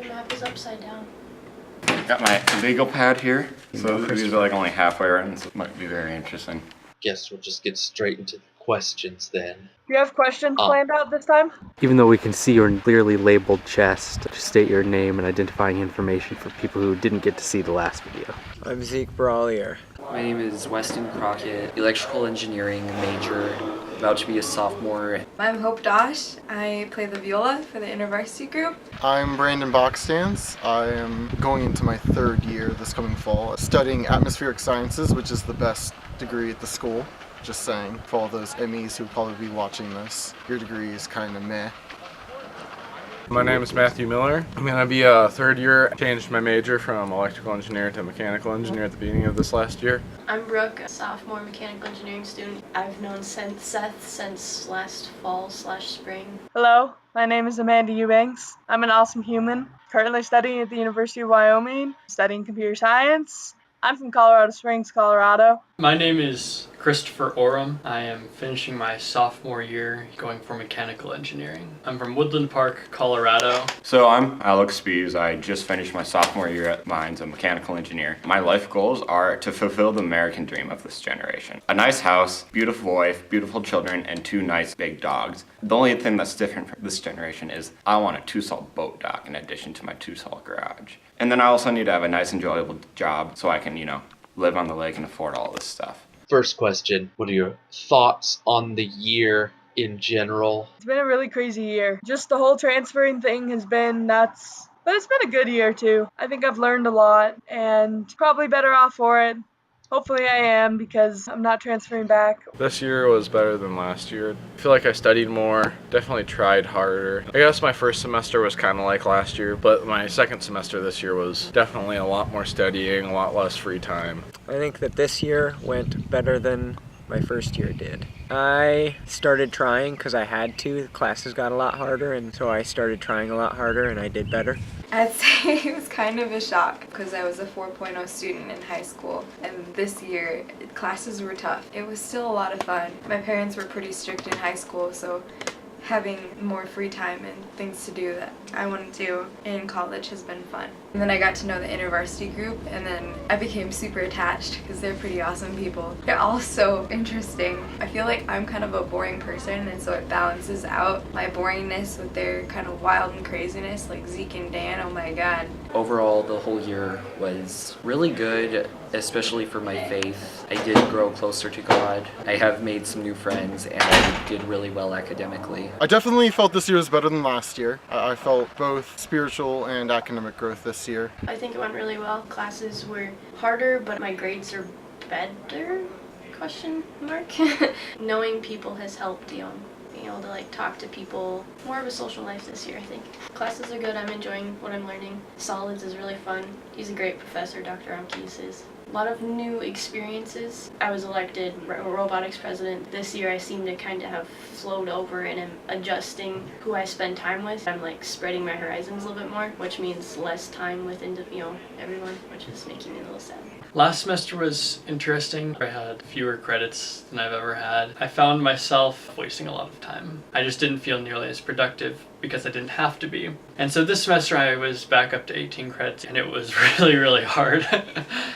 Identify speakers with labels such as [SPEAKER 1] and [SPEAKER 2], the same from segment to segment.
[SPEAKER 1] the map is upside down.
[SPEAKER 2] Got my legal pad here. So these are like only halfway around, so it might be very interesting.
[SPEAKER 3] Guess we'll just get straight into the questions then.
[SPEAKER 4] Do you have questions planned out this time?
[SPEAKER 5] Even though we can see your clearly labeled chest, just state your name and identifying information for people who didn't get to see the last video.
[SPEAKER 6] I'm Zeke Brawlier.
[SPEAKER 7] My name is Weston Crockett, electrical engineering major, about to be a sophomore.
[SPEAKER 8] I'm Hope Dosh. I play the viola for the InterVarsity group.
[SPEAKER 9] I'm Brandon Boxstance. I am going into my third year this coming fall, studying atmospheric sciences, which is the best degree at the school. Just saying, for all those MEs who probably be watching this, your degree is kind of meh.
[SPEAKER 10] My name is Matthew Miller. I'm going to be a third year. Changed my major from electrical engineer to mechanical engineer at the beginning of this last year.
[SPEAKER 1] I'm Brooke, a sophomore mechanical engineering student. I've known Seth since last fall/spring.
[SPEAKER 4] Hello, my name is Amanda Eubanks. I'm an awesome human, currently studying at the University of Wyoming, studying computer science. I'm from Colorado Springs, Colorado.
[SPEAKER 11] My name is Christopher Oram. I am finishing my sophomore year going for mechanical engineering. I'm from Woodland Park, Colorado.
[SPEAKER 2] So I'm Alex Spees. I just finished my sophomore year at Mines, a mechanical engineer. My life goals are to fulfill the American dream of this generation. A nice house, beautiful wife, beautiful children, and 2 nice big dogs. The only thing that's different from this generation is I want a 2-stall boat dock in addition to my 2-stall garage. And then I also need to have a nice, enjoyable job so I can, live on the lake and afford all this stuff.
[SPEAKER 3] First question, what are your thoughts on the year in general?
[SPEAKER 4] It's been a really crazy year. Just the whole transferring thing has been nuts. But it's been a good year too. I think I've learned a lot and probably better off for it. Hopefully I am, because I'm not transferring back.
[SPEAKER 10] This year was better than last year. I feel like I studied more, definitely tried harder. I guess my first semester was kind of like last year, but my second semester this year was definitely a lot more studying, a lot less free time.
[SPEAKER 6] I think that this year went better than my first year did. I started trying because I had to. The classes got a lot harder, and so I started trying a lot harder and I did better.
[SPEAKER 8] I'd say it was kind of a shock because I was a 4.0 student in high school, and this year classes were tough. It was still a lot of fun. My parents were pretty strict in high school, so having more free time and things to do that I want to do in college has been fun. And then I got to know the InterVarsity group, and then I became super attached because they're pretty awesome people. They're all so interesting. I feel like I'm kind of a boring person, and so it balances out my boringness with their kind of wild and craziness, like Zeke and Dan. Oh my god.
[SPEAKER 7] Overall, the whole year was really good, especially for my faith. I did grow closer to God. I have made some new friends, and I did really well academically.
[SPEAKER 9] I definitely felt this year was better than last year. I felt both spiritual and academic growth this year.
[SPEAKER 1] I think it went really well. Classes were harder, but my grades are better? Question mark. Knowing people has helped, being able to talk to people. More of a social life this year, I think. Classes are good. I'm enjoying what I'm learning. Solids is really fun. He's a great professor, Dr. Amkis is. A lot of new experiences. I was elected robotics president. This year I seem to kind of have flowed over and am adjusting who I spend time with. I'm spreading my horizons a little bit more, which means less time with everyone, which is making me a little sad.
[SPEAKER 11] Last semester was interesting. I had fewer credits than I've ever had. I found myself wasting a lot of time. I just didn't feel nearly as productive because I didn't have to be. And so this semester I was back up to 18 credits, and it was really, really hard.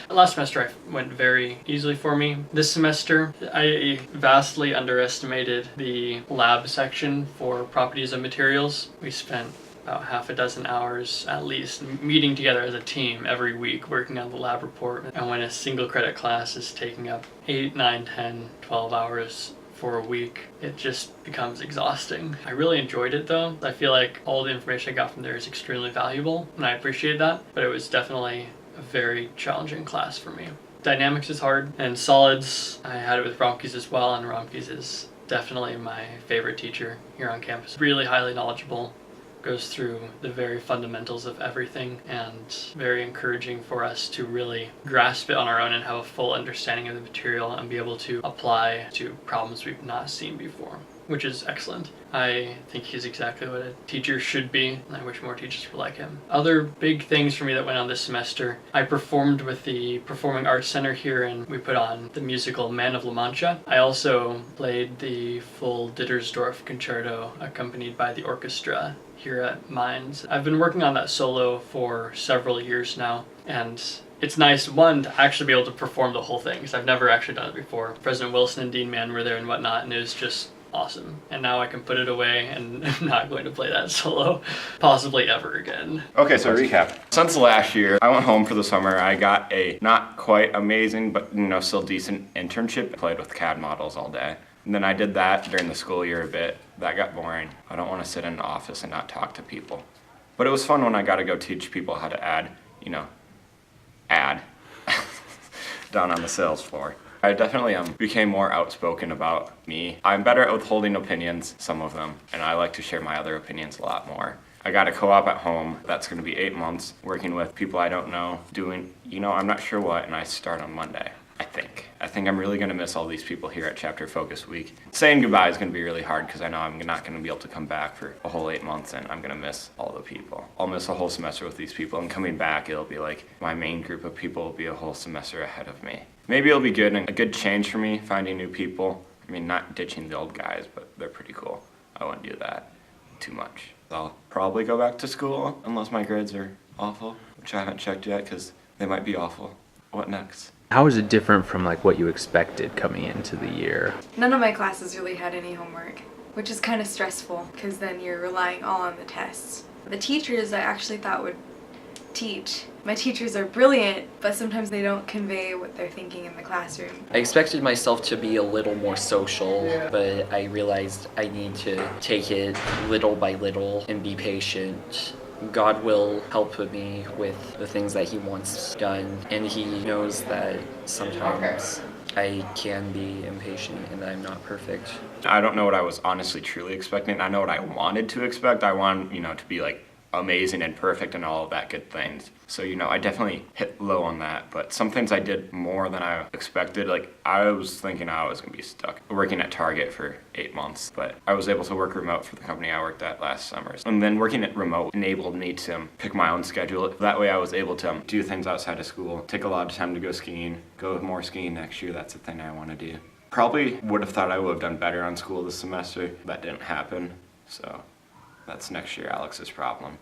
[SPEAKER 11] Last semester I went very easily for me. This semester I vastly underestimated the lab section for properties of materials. We spent about half a dozen hours at least meeting together as a team every week working on the lab report. And when a single credit class is taking up 8, 9, 10, 12 hours for a week, it just becomes exhausting. I really enjoyed it though. I feel like all the information I got from there is extremely valuable, and I appreciate that, but it was definitely a very challenging class for me. Dynamics is hard, and solids, I had it with Romkes as well, and Romkes is definitely my favorite teacher here on campus. Really highly knowledgeable, goes through the very fundamentals of everything, and very encouraging for us to really grasp it on our own and have a full understanding of the material and be able to apply to problems we've not seen before, which is excellent. I think he's exactly what a teacher should be, and I wish more teachers were like him. Other big things for me that went on this semester, I performed with the Performing Arts Center here, and we put on the musical Man of La Mancha. I also played the full Dittersdorf concerto accompanied by the orchestra here at Mines. I've been working on that solo for several years now, and it's nice, one, to actually be able to perform the whole thing, because I've never actually done it before. President Wilson and Dean Mann were there and whatnot, and it was just awesome. And now I can put it away, and I'm not going to play that solo possibly ever again.
[SPEAKER 2] Okay, so recap. Since last year, I went home for the summer. I got a not quite amazing, but still decent internship. I played with CAD models all day. And then I did that during the school year a bit. That got boring. I don't want to sit in an office and not talk to people. But it was fun when I got to go teach people how to add down on the sales floor. I definitely became more outspoken about me. I'm better at withholding opinions, some of them, and I like to share my other opinions a lot more. I got a co-op at home. That's going to be 8 months, working with people I don't know, doing, I'm not sure what, and I start on Monday, I think. I think I'm really going to miss all these people here at Chapter Focus Week. Saying goodbye is going to be really hard because I know I'm not going to be able to come back for a whole 8 months, and I'm going to miss all the people. I'll miss a whole semester with these people, and coming back, it'll be like my main group of people will be a whole semester ahead of me. Maybe it'll be good and a good change for me, finding new people. I mean, not ditching the old guys, but they're pretty cool. I wouldn't do that too much. I'll probably go back to school unless my grades are awful, which I haven't checked yet because they might be awful. What next?
[SPEAKER 5] How is it different from like what you expected coming into the year?
[SPEAKER 8] None of my classes really had any homework, which is kind of stressful because then you're relying all on the tests. The teachers I actually thought would teach. My teachers are brilliant, but sometimes they don't convey what they're thinking in the classroom.
[SPEAKER 7] I expected myself to be a little more social, but I realized I need to take it little by little and be patient. God will help me with the things that He wants done, and He knows that sometimes I can be impatient and that I'm not perfect.
[SPEAKER 2] I don't know what I was honestly truly expecting. I know what I wanted to expect. I want, to be like amazing and perfect and all of that good things. So, I definitely hit low on that, but some things I did more than I expected. Like, I was thinking I was going to be stuck working at Target for 8 months, but I was able to work remote for the company I worked at last summer. And then working at remote enabled me to pick my own schedule. That way I was able to do things outside of school, take a lot of time to go skiing, go more skiing next year. That's the thing I want to do. Probably would have thought I would have done better on school this semester. That didn't happen, so that's next year Alex's problem.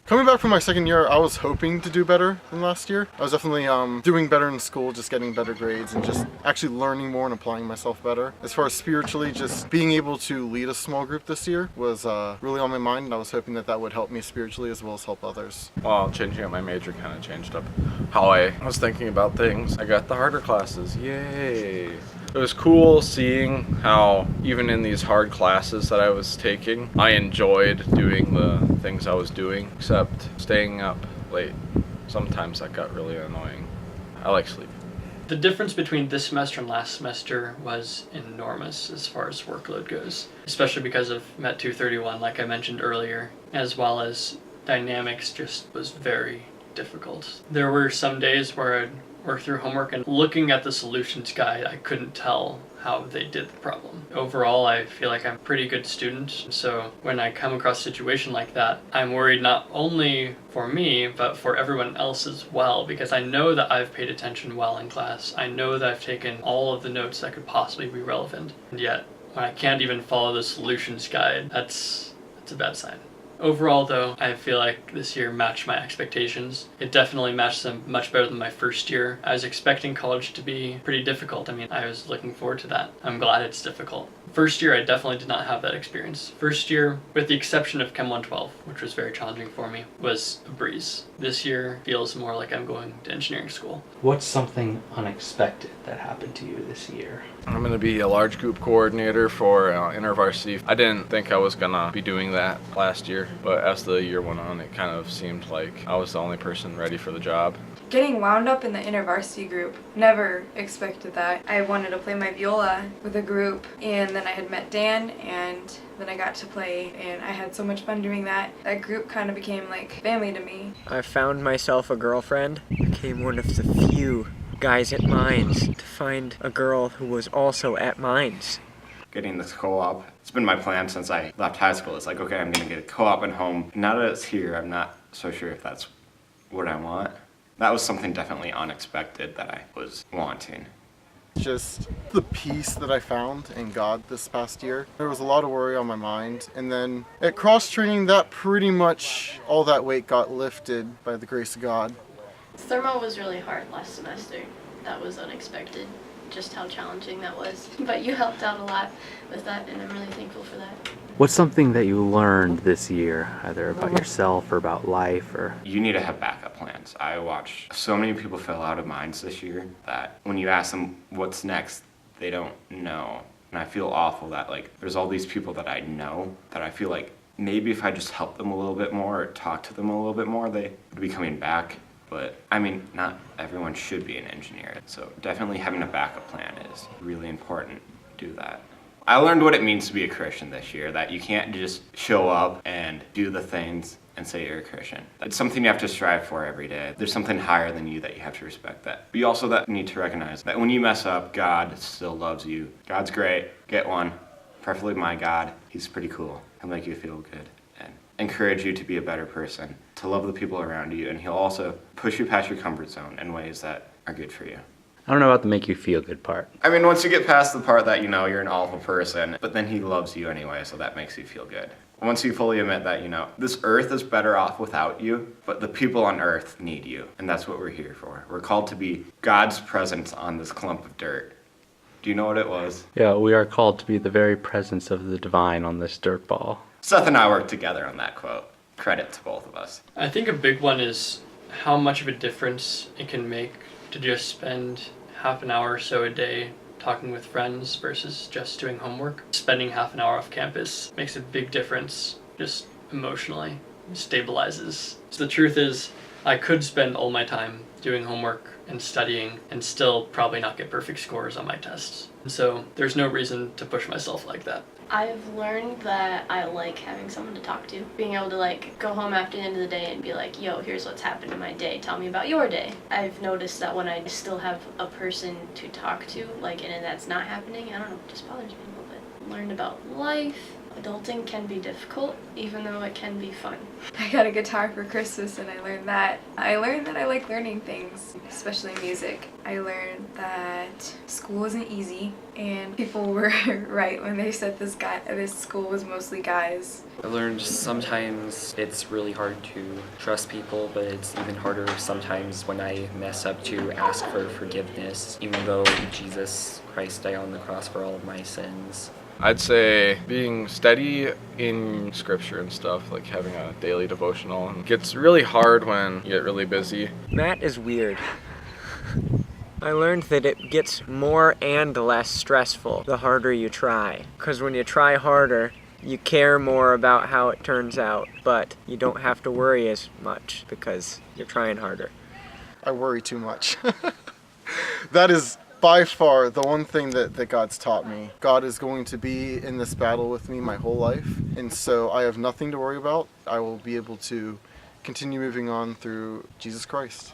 [SPEAKER 9] Coming back from my second year, I was hoping to do better than last year. I was definitely doing better in school, just getting better grades and just actually learning more and applying myself better. As far as spiritually, just being able to lead a small group this year was really on my mind, and I was hoping that would help me spiritually as well as help others.
[SPEAKER 10] Well, changing up my major kind of changed up how I was thinking about things. I got the harder classes, yay! It was cool seeing how even in these hard classes that I was taking, I enjoyed doing the things I was doing, except staying up late. Sometimes that got really annoying. I like sleep.
[SPEAKER 11] The difference between this semester and last semester was enormous as far as workload goes, especially because of Met 231, like I mentioned earlier, as well as dynamics just was very difficult. There were some days where I'd work through homework and looking at the solutions guide, I couldn't tell how they did the problem. Overall, I feel like I'm a pretty good student, so when I come across a situation like that, I'm worried not only for me, but for everyone else as well, because I know that I've paid attention well in class. I know that I've taken all of the notes that could possibly be relevant, and yet when I can't even follow the solutions guide, that's a bad sign. Overall, though, I feel like this year matched my expectations. It definitely matched them much better than my first year. I was expecting college to be pretty difficult. I mean, I was looking forward to that. I'm glad it's difficult. First year, I definitely did not have that experience. First year, with the exception of Chem 112, which was very challenging for me, was a breeze. This year feels more like I'm going to engineering school.
[SPEAKER 5] What's something unexpected that happened to you this year?
[SPEAKER 10] I'm going to be a large group coordinator for InterVarsity. I didn't think I was going to be doing that last year, but as the year went on, it kind of seemed like I was the only person ready for the job.
[SPEAKER 8] Getting wound up in the InterVarsity group, never expected that. I wanted to play my viola with a group, and then I had met Dan, and then I got to play, and I had so much fun doing that. That group kind of became like family to me.
[SPEAKER 6] I found myself a girlfriend. Became one of the few guys at Mines to find a girl who was also at Mines.
[SPEAKER 2] Getting this co-op, it's been my plan since I left high school. It's like, okay, I'm gonna get a co-op at home. Now that it's here, I'm not so sure if that's what I want. That was something definitely unexpected that I was wanting.
[SPEAKER 9] Just the peace that I found in God this past year. There was a lot of worry on my mind, and then at cross-training, that pretty much all that weight got lifted by the grace of God.
[SPEAKER 1] Thermo was really hard last semester. That was unexpected, just how challenging that was. But you helped out a lot with that, and I'm really thankful for that.
[SPEAKER 5] What's something that you learned this year, either about yourself or about life or...
[SPEAKER 2] You need to have backup plans. I watched so many people fail out of minds this year that when you ask them what's next, they don't know. And I feel awful that there's all these people that I know that I feel like maybe if I just helped them a little bit more or talked to them a little bit more, they would be coming back. But I mean, not everyone should be an engineer. So definitely having a backup plan is really important. Do that. I learned what it means to be a Christian this year, that you can't just show up and do the things and say you're a Christian. It's something you have to strive for every day. There's something higher than you that you have to respect that. But you also need to recognize that when you mess up, God still loves you. God's great. Get one. Preferably my God. He's pretty cool. He'll make you feel good and encourage you to be a better person, to love the people around you, and he'll also push you past your comfort zone in ways that are good for you.
[SPEAKER 5] I don't know about the make you feel good part.
[SPEAKER 2] I mean, once you get past the part that you're an awful person, but then he loves you anyway, so that makes you feel good. Once you fully admit that, this earth is better off without you, but the people on earth need you, and that's what we're here for. We're called to be God's presence on this clump of dirt. Do you know what it was?
[SPEAKER 5] Yeah, we are called to be the very presence of the divine on this dirt ball.
[SPEAKER 2] Seth and I worked together on that quote. Credit to both of us.
[SPEAKER 11] I think a big one is how much of a difference it can make to just spend half an hour or so a day talking with friends versus just doing homework. Spending half an hour off campus makes a big difference just emotionally. It stabilizes. So the truth is, I could spend all my time doing homework and studying and still probably not get perfect scores on my tests. So there's no reason to push myself like that.
[SPEAKER 1] I've learned that I like having someone to talk to. Being able to go home after the end of the day and be like, yo, here's what's happened in my day. Tell me about your day. I've noticed that when I still have a person to talk to, and that's not happening, I don't know, it just bothers me a little bit. Learned about life. Adulting can be difficult, even though it can be fun.
[SPEAKER 8] I got a guitar for Christmas and I learned that. I like learning things, especially music. I learned that school isn't easy and people were right when they said this school was mostly guys.
[SPEAKER 7] I learned sometimes it's really hard to trust people, but it's even harder sometimes when I mess up to ask for forgiveness, even though Jesus Christ died on the cross for all of my sins.
[SPEAKER 10] I'd say being steady in scripture and stuff, like having a daily devotional. It gets really hard when you get really busy.
[SPEAKER 6] Matt is weird. I learned that it gets more and less stressful the harder you try. Because when you try harder, you care more about how it turns out, but you don't have to worry as much because you're trying harder.
[SPEAKER 9] I worry too much. That is by far the one thing that God's taught me. God is going to be in this battle with me my whole life, and so I have nothing to worry about. I will be able to continue moving on through Jesus Christ.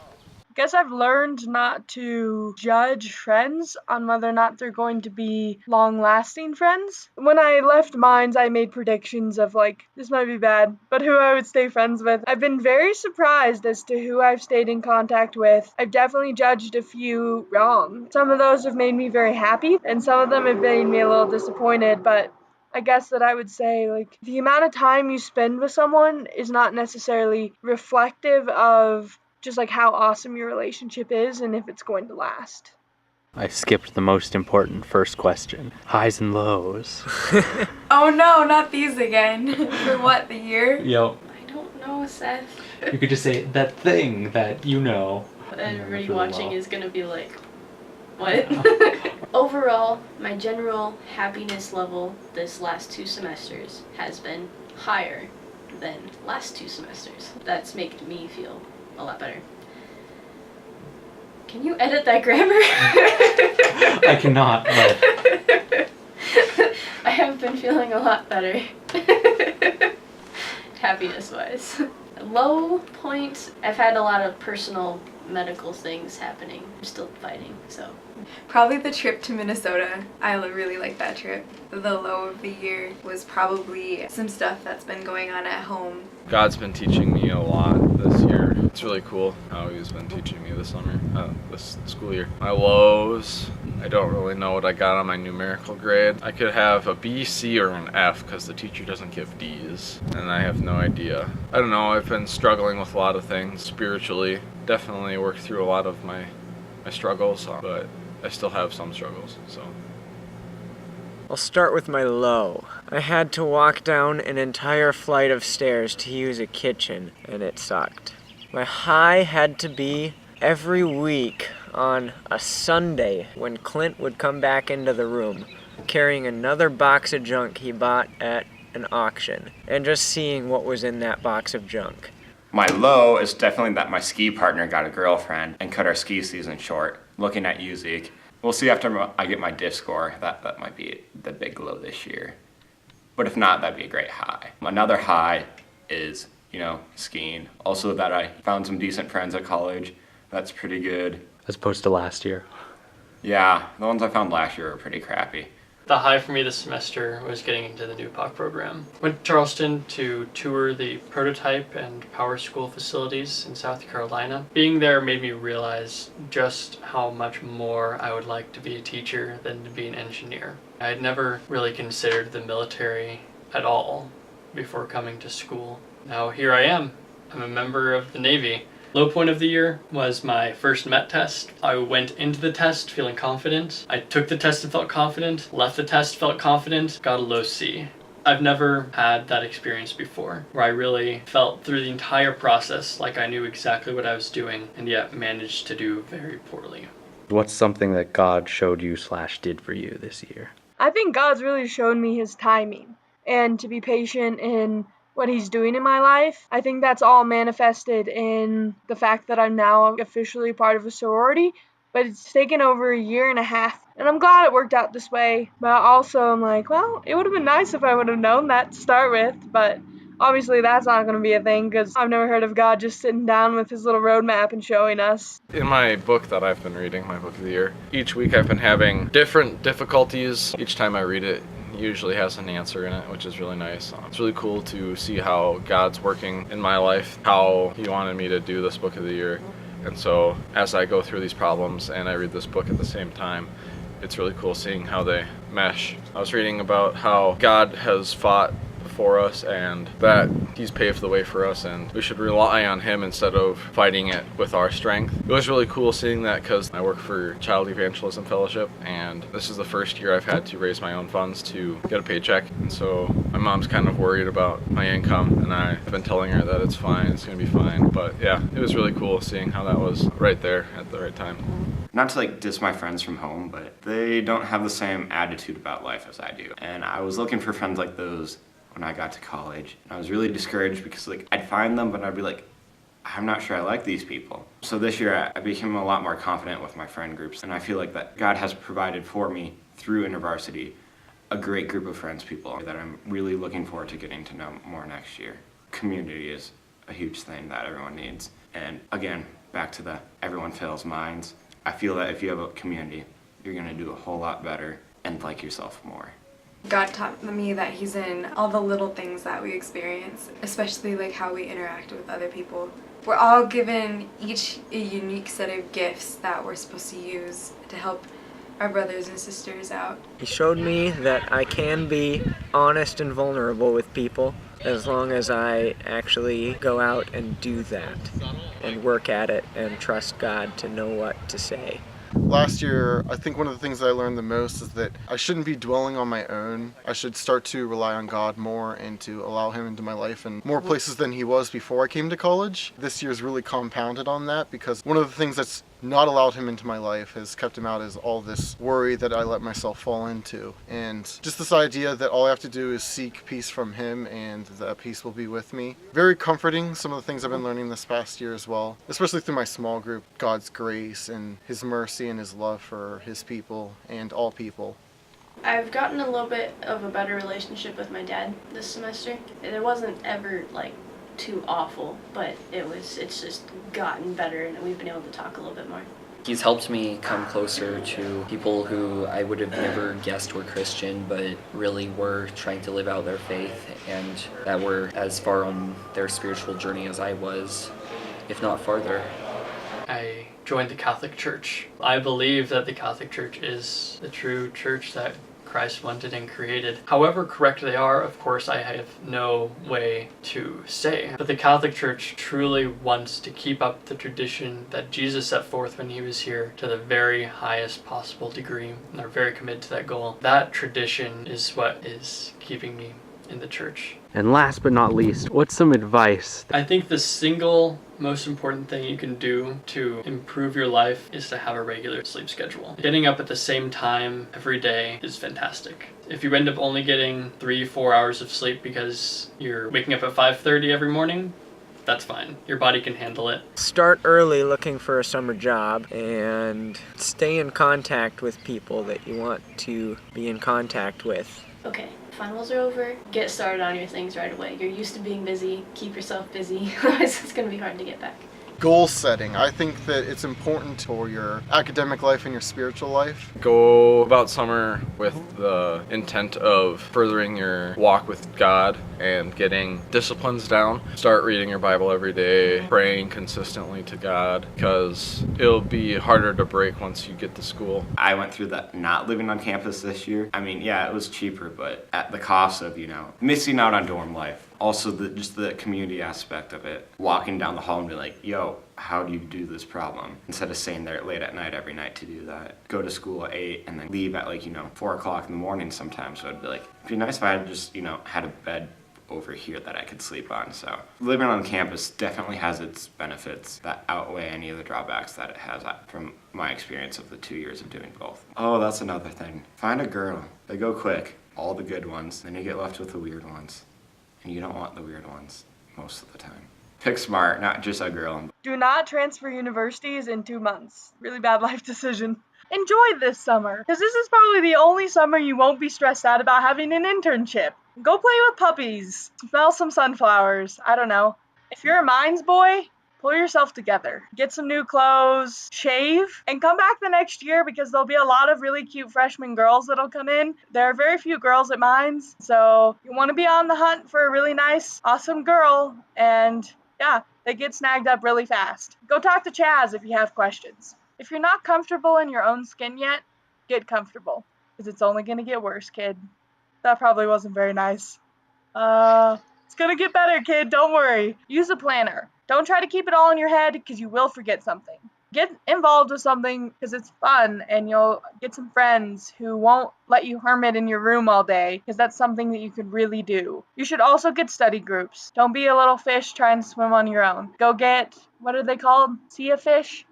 [SPEAKER 4] I guess I've learned not to judge friends on whether or not they're going to be long-lasting friends. When I left Mines, I made predictions of this might be bad, but who I would stay friends with. I've been very surprised as to who I've stayed in contact with. I've definitely judged a few wrong. Some of those have made me very happy, and some of them have made me a little disappointed, but I guess that I would say, the amount of time you spend with someone is not necessarily reflective of just how awesome your relationship is and if it's going to last.
[SPEAKER 5] I skipped the most important first question. Highs and lows.
[SPEAKER 8] Oh no, not these again. For what, the year?
[SPEAKER 5] Yep.
[SPEAKER 1] I don't know, Seth.
[SPEAKER 5] You could just say that thing that you know.
[SPEAKER 1] Everybody watching is gonna be like, what? Overall, my general happiness level this last 2 semesters has been higher than last 2 semesters. That's made me feel a lot better. Can you edit that grammar?
[SPEAKER 5] I cannot, but...
[SPEAKER 1] I have been feeling a lot better. Happiness-wise. Low point, I've had a lot of personal medical things happening. I'm still fighting, so
[SPEAKER 8] Probably the trip to Minnesota. I really like that trip. The low of the year was probably some stuff that's been going on at home.
[SPEAKER 10] God's been teaching me a lot this year. It's really cool how he's been teaching me this school year. My lows, I don't really know what I got on my numerical grade. I could have a B, C, or an F because the teacher doesn't give D's, and I have no idea. I don't know, I've been struggling with a lot of things spiritually. Definitely worked through a lot of my struggles, but I still have some struggles, so.
[SPEAKER 6] I'll start with my low. I had to walk down an entire flight of stairs to use a kitchen, and it sucked. My high had to be every week on a Sunday when Clint would come back into the room carrying another box of junk he bought at an auction, and just seeing what was in that box of junk.
[SPEAKER 2] My low is definitely that my ski partner got a girlfriend and cut our ski season short. Looking at you, Zeke. We'll see after I get my diff score. That might be the big low this year. But if not, that'd be a great high. Another high is, skiing. Also that I found some decent friends at college. That's pretty good.
[SPEAKER 5] As opposed to last year.
[SPEAKER 2] Yeah, the ones I found last year were pretty crappy.
[SPEAKER 11] The high for me this semester was getting into the new POC program. Went to Charleston to tour the prototype and power school facilities in South Carolina. Being there made me realize just how much more I would like to be a teacher than to be an engineer. I had never really considered the military at all before coming to school. Now here I am. I'm a member of the Navy. Low point of the year was my first MET test. I went into the test feeling confident. I took the test and felt confident, left the test, felt confident, got a low C. I've never had that experience before, where I really felt through the entire process like I knew exactly what I was doing and yet managed to do very poorly.
[SPEAKER 5] What's something that God showed you / did for you this year?
[SPEAKER 4] I think God's really shown me his timing and to be patient in what he's doing in my life. I think that's all manifested in the fact that I'm now officially part of a sorority, but it's taken over a year and a half, and I'm glad it worked out this way. But also I'm like, well, it would have been nice if I would have known that to start with, but obviously that's not going to be a thing because I've never heard of God just sitting down with his little roadmap and showing us.
[SPEAKER 10] In my book that I've been reading, my book of the year, each week I've been having different difficulties. Each time I read it, usually has an answer in it, which is really nice. It's really cool to see how God's working in my life, how he wanted me to do this book of the year. And so as I go through these problems and I read this book at the same time, it's really cool seeing how they mesh. I was reading about how God has fought for us and that he's paved the way for us and we should rely on him instead of fighting it with our strength. It was really cool seeing that because I work for Child Evangelism Fellowship and this is the first year I've had to raise my own funds to get a paycheck, and so my mom's kind of worried about my income and I've been telling her that it's fine, it's gonna be fine. But yeah, it was really cool seeing how that was right there at the right time.
[SPEAKER 2] Not to diss my friends from home, but they don't have the same attitude about life as I do. And I was looking for friends like those when I got to college. I was really discouraged because I'd find them, but I'd be like, I'm not sure I like these people. So this year I became a lot more confident with my friend groups, and I feel like that God has provided for me through InterVarsity a great group of friends, people that I'm really looking forward to getting to know more next year. Community is a huge thing that everyone needs. And again, back to the everyone fails minds. I feel that if you have a community, you're gonna do a whole lot better and like yourself more.
[SPEAKER 8] God taught me that he's in all the little things that we experience, especially how we interact with other people. We're all given each a unique set of gifts that we're supposed to use to help our brothers and sisters out.
[SPEAKER 6] He showed me that I can be honest and vulnerable with people as long as I actually go out and do that and work at it and trust God to know what to say.
[SPEAKER 9] Last year, I think one of the things that I learned the most is that I shouldn't be dwelling on my own. I should start to rely on God more and to allow him into my life in more places than he was before I came to college. This year's really compounded on that because one of the things that's not allowed him into my life has kept him out is all this worry that I let myself fall into. And just this idea that all I have to do is seek peace from him and that peace will be with me. Very comforting, some of the things I've been learning this past year as well, especially through my small group. God's grace and his mercy and his love for his people and all people.
[SPEAKER 1] I've gotten a little bit of a better relationship with my dad this semester. It wasn't ever too awful, but it's just gotten better and we've been able to talk a little bit more.
[SPEAKER 7] He's helped me come closer to people who I would have never guessed were Christian, but really were trying to live out their faith and that were as far on their spiritual journey as I was, if not farther.
[SPEAKER 11] I joined the Catholic Church. I believe that the Catholic Church is the true church that Christ wanted and created. However correct they are, of course, I have no way to say. But the Catholic Church truly wants to keep up the tradition that Jesus set forth when he was here to the very highest possible degree, and they're very committed to that goal. That tradition is what is keeping me in the church.
[SPEAKER 5] And last but not least, what's some advice?
[SPEAKER 11] I think the single most important thing you can do to improve your life is to have a regular sleep schedule. Getting up at the same time every day is fantastic. If you end up only getting 3-4 hours of sleep because you're waking up at 5:30 every morning, that's fine. Your body can handle it.
[SPEAKER 6] Start early looking for a summer job and stay in contact with people that you want to be in contact with.
[SPEAKER 1] Okay, finals are over. Get started on your things right away. You're used to being busy. Keep yourself busy. Otherwise, it's going to be hard to get back.
[SPEAKER 9] Goal setting. I think that it's important for your academic life and your spiritual life.
[SPEAKER 10] Go about summer with the intent of furthering your walk with God and getting disciplines down. Start reading your Bible every day, praying consistently to God, because it'll be harder to break once you get to school.
[SPEAKER 2] I went through that not living on campus this year. I mean, yeah, it was cheaper, but at the cost of, missing out on dorm life. Also, just the community aspect of it. Walking down the hall and be like, yo, how do you do this problem? Instead of staying there late at night every night to do that. Go to school at 8 and then leave at 4 o'clock in the morning sometimes. So it'd be like, it'd be nice if I had just, had a bed over here that I could sleep on. So living on campus definitely has its benefits that outweigh any of the drawbacks that it has from my experience of the 2 years of doing both. Oh, that's another thing. Find a girl. They go quick. All the good ones. Then you get left with the weird ones. And you don't want the weird ones most of the time. Pick smart, not just a girl.
[SPEAKER 4] Do not transfer universities in 2 months. Really bad life decision. Enjoy this summer, because this is probably the only summer you won't be stressed out about having an internship. Go play with puppies. Smell some sunflowers. I don't know. If you're a mines boy, pull yourself together. Get some new clothes, shave, and come back the next year because there'll be a lot of really cute freshman girls that'll come in. There are very few girls at mines, so you want to be on the hunt for a really nice, awesome girl, and yeah, they get snagged up really fast. Go talk to Chaz if you have questions. If you're not comfortable in your own skin yet, get comfortable, because it's only going to get worse, kid. That probably wasn't very nice. It's going to get better, kid, don't worry. Use a planner. Don't try to keep it all in your head, because you will forget something. Get involved with something because it's fun, and you'll get some friends who won't let you hermit in your room all day, because that's something that you could really do. You should also get study groups. Don't be a little fish trying to swim on your own. Go get, what are they called? Sea of fish?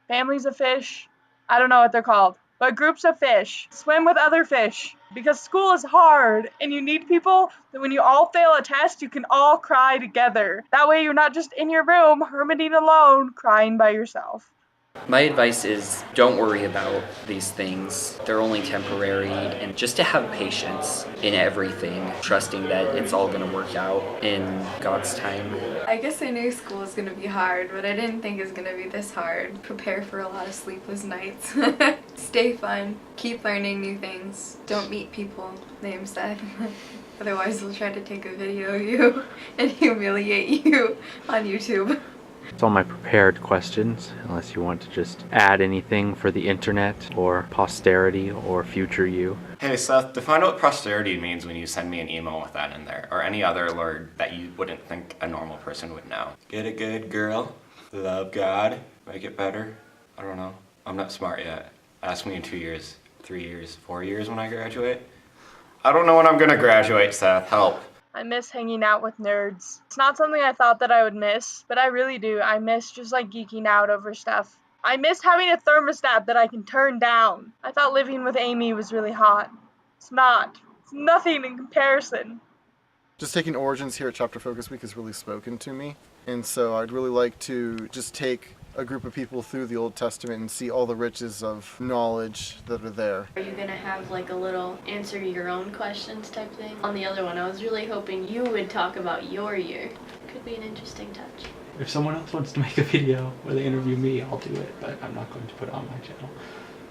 [SPEAKER 4] Families of fish? I don't know what they're called. But groups of fish. Swim with other fish. Because school is hard, and you need people that when you all fail a test, you can all cry together. That way you're not just in your room, hermiting alone, crying by yourself.
[SPEAKER 7] My advice is don't worry about these things. They're only temporary, and just to have patience in everything, trusting that it's all going to work out in God's time.
[SPEAKER 8] I guess I knew school was going to be hard, but I didn't think it was going to be this hard. Prepare for a lot of sleepless nights. Stay fun. Keep learning new things. Don't meet people named Seth. Otherwise they'll try to take a video of you and humiliate you on YouTube.
[SPEAKER 5] That's all my prepared questions, unless you want to just add anything for the internet or posterity or future you.
[SPEAKER 2] Hey Seth, define what posterity means when you send me an email with that in there, or any other word that you wouldn't think a normal person would know. Get a good girl, love God, make it better. I don't know. I'm not smart yet. Ask me in 2 years, 3 years, 4 years when I graduate. I don't know when I'm gonna graduate, Seth. Help.
[SPEAKER 4] I miss hanging out with nerds. It's not something I thought that I would miss, but I really do. I miss just geeking out over stuff. I miss having a thermostat that I can turn down. I thought living with Amy was really hot. It's not. It's nothing in comparison.
[SPEAKER 9] Just taking Origins here at Chapter Focus Week has really spoken to me. And so I'd really like to just take a group of people through the Old Testament and see all the riches of knowledge that are there.
[SPEAKER 1] Are you going to have a little answer your own questions type thing? On the other one, I was really hoping you would talk about your year. Could be an interesting touch.
[SPEAKER 5] If someone else wants to make a video where they interview me, I'll do it, but I'm not going to put it on my channel.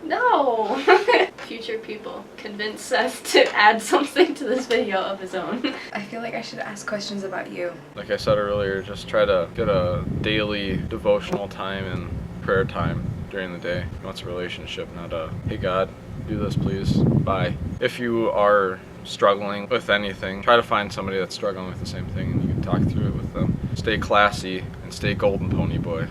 [SPEAKER 1] No! Future people, convince Seth to add something to this video of his own.
[SPEAKER 8] I feel like I should ask questions about you.
[SPEAKER 10] Like I said earlier, just try to get a daily devotional time and prayer time during the day. It's a relationship, not a, hey God, do this please, bye. If you are struggling with anything, try to find somebody that's struggling with the same thing and you can talk through it with them. Stay classy and stay golden pony boy.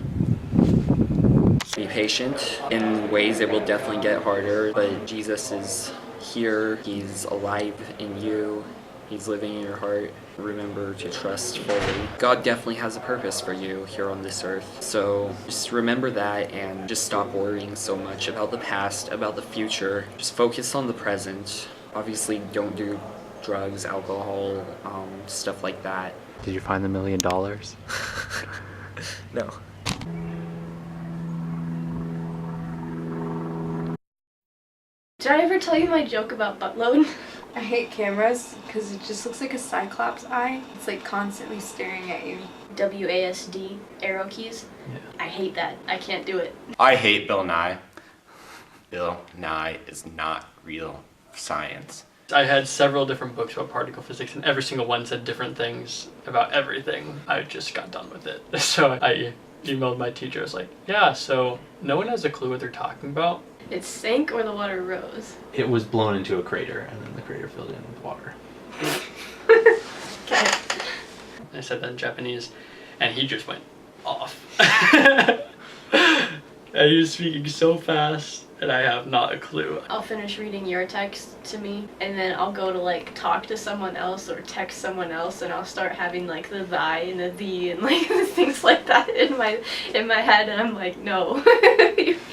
[SPEAKER 7] Be patient. In ways it will definitely get harder, but Jesus is here. He's alive in you. He's living in your heart. Remember to trust fully. God definitely has a purpose for you here on this earth. So just remember that and just stop worrying so much about the past, about the future. Just focus on the present. Obviously don't do drugs, alcohol, stuff like that.
[SPEAKER 5] Did you find the $1 million?
[SPEAKER 6] No.
[SPEAKER 1] Did I ever tell you my joke about buttload?
[SPEAKER 8] I hate cameras because it just looks like a cyclops eye. It's like constantly staring at you.
[SPEAKER 1] WASD, arrow keys.
[SPEAKER 5] Yeah.
[SPEAKER 1] I hate that. I can't do it.
[SPEAKER 2] I hate Bill Nye. Bill Nye is not real science.
[SPEAKER 11] I had several different books about particle physics, and every single one said different things about everything. I just got done with it. So I emailed my teacher. I was like, yeah, so no one has a clue what they're talking about.
[SPEAKER 1] It sank or the water rose?
[SPEAKER 5] It was blown into a crater, and then the crater filled in with water.
[SPEAKER 1] Okay.
[SPEAKER 11] I said that in Japanese, and he just went off. And he was speaking so fast, and I have not a clue.
[SPEAKER 1] I'll finish reading your text to me, and then I'll go to like talk to someone else or text someone else, and I'll start having like the thy and the thee and like things like that in my head, and I'm like, no.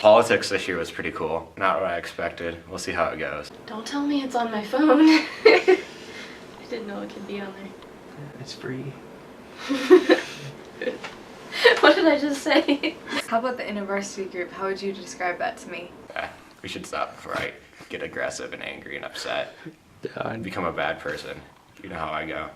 [SPEAKER 2] Politics this year was pretty cool. Not what I expected. We'll see how it goes.
[SPEAKER 1] Don't tell me it's on my phone. I didn't know it could be on
[SPEAKER 5] It's free.
[SPEAKER 1] there. What did I just say?
[SPEAKER 8] How about the InterVarsity group? How would you describe that to me?
[SPEAKER 2] Yeah, we should stop before I get aggressive and angry and upset.
[SPEAKER 5] Yeah,
[SPEAKER 2] Become a bad person. You know how I go.